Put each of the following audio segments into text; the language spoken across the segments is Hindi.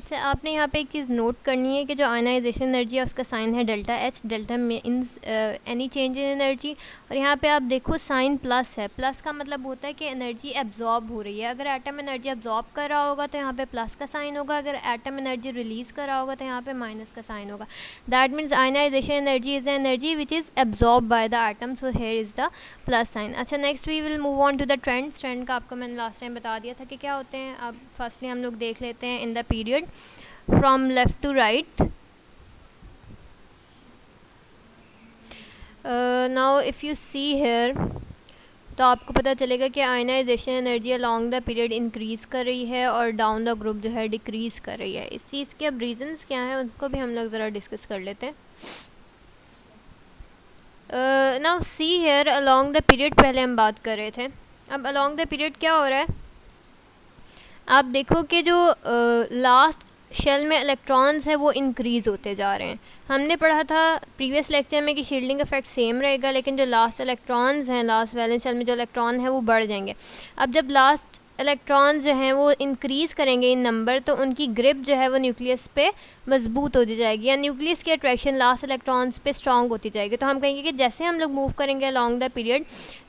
अच्छा, आपने यहाँ पे एक चीज़ नोट करनी है कि जो आयनाइजेशन एनर्जी है उसका साइन है delta H. Delta means any change in energy, और यहाँ पे आप देखो साइन प्लस है। प्लस का मतलब होता है कि एनर्जी एब्जॉर्ब हो रही है। अगर एटम एनर्जी एब्जॉर्ब कर रहा होगा तो यहाँ पे प्लस का साइन होगा, अगर एटम एनर्जी रिलीज़ कर रहा होगा तो यहाँ पे माइनस का साइन होगा। That means ionisation energy is energy which is absorb by the atom, so here is the plus sign. अच्छा, next we will move on to the trends. Trend का आपको मैंने लास्ट टाइम बता दिया था कि क्या होते हैं। अब फर्स्टली हम लोग देख लेते हैं in the period from left to right. Now if you see here तो आपको पता चलेगा कि ionization energy along the period increase कर रही है और डाउन द ग्रुप जो है डिक्रीज़ कर रही है। इस चीज़ के अब रीजंस क्या हैं उनको भी हम लोग ज़रा डिस्कस कर लेते हैं। Now see here along the period पहले हम बात कर रहे थे। अब अलॉन्ग द पीरियड क्या हो रहा है, आप देखो कि जो लास्ट शेल में इलेक्ट्रॉन्स है वो इंक्रीज़ होते जा रहे हैं। हमने पढ़ा था प्रीवियस लेक्चर में कि शील्डिंग इफेक्ट सेम रहेगा, लेकिन जो लास्ट इलेक्ट्रॉन्स हैं, लास्ट वैलेंस शेल में जो इलेक्ट्रॉन है वो बढ़ जाएंगे। अब जब लास्ट इलेक्ट्रॉन्स जो हैं वो इंक्रीज़ करेंगे इन नंबर, तो उनकी ग्रिप जो है वो न्यूक्लियस पे मजबूत होती जाएगी, या न्यूक्लियस की अट्रैक्शन लास्ट इलेक्ट्रॉन्स पे स्ट्रॉन्ग होती जाएगी। तो हम कहेंगे कि जैसे हम लोग मूव करेंगे अलॉन्ग द पीरियड,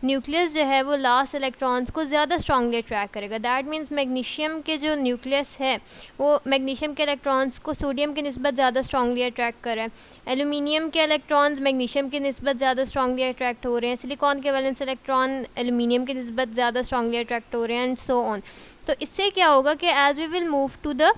न्यूक्लियस जो है वो लास्ट इलेक्ट्रॉन्स को ज़्यादा स्ट्रॉन्गली अट्रैक्ट करेगा। दैट मीन्स मैग्नीशियम के जो न्यूक्लियस है वो मैग्नीशियम के इलेक्ट्रॉन्स को सोडियम की निस्बत ज़्यादा स्ट्रॉन्गली अट्रैक्ट कर रहा है। एल्यूमिनियम के इलेक्ट्रॉन्स मैग्नीशियम की निस्बत ज़्यादा स्ट्रॉन्गली अट्रैक्ट हो रहे हैं। सिलिकॉन के वैलेंस इलेक्ट्रॉन एल्यूमिनियम की निस्बत ज़्यादा स्ट्रॉन्गली अट्रैक्ट हो रहे हैं, एंड सो ऑन। तो इससे क्या होगा कि as we will move to the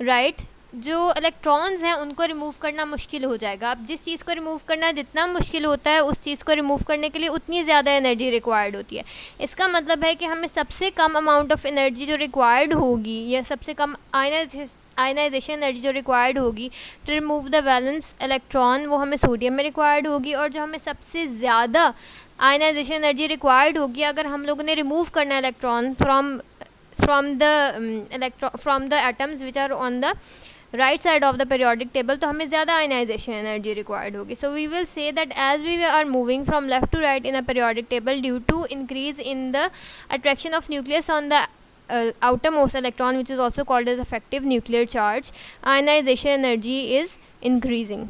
right, जो इलेक्ट्रॉन्स हैं उनको रिमूव करना मुश्किल हो जाएगा। अब जिस चीज़ को रिमूव करना जितना मुश्किल होता है, उस चीज़ को रिमूव करने के लिए उतनी ज़्यादा एनर्जी रिक्वायर्ड होती है। इसका मतलब है कि हमें सबसे कम अमाउंट ऑफ एनर्जी जो रिक्वायर्ड होगी, या सबसे कम आयनाइजेशन एनर्जी जो रिक्वायर्ड होगी to remove the valence electron, वो हमें सोडियम में रिक्वायर्ड होगी। और जो हमें सबसे ज़्यादा आयनाइजेशन एनर्जी रिक्वायर्ड होगी अगर हम लोगों ने रिमूव करना है electron from the atoms which are on the right side of the periodic table, तो हमें ज़्यादा आयनाइजेशन एनर्जी रिक्वायर्ड होगी। So we will say that as we are moving from left to right in a periodic table due to increase in the attraction of nucleus on the outermost electron, which is also called as effective nuclear charge, ionization energy is increasing.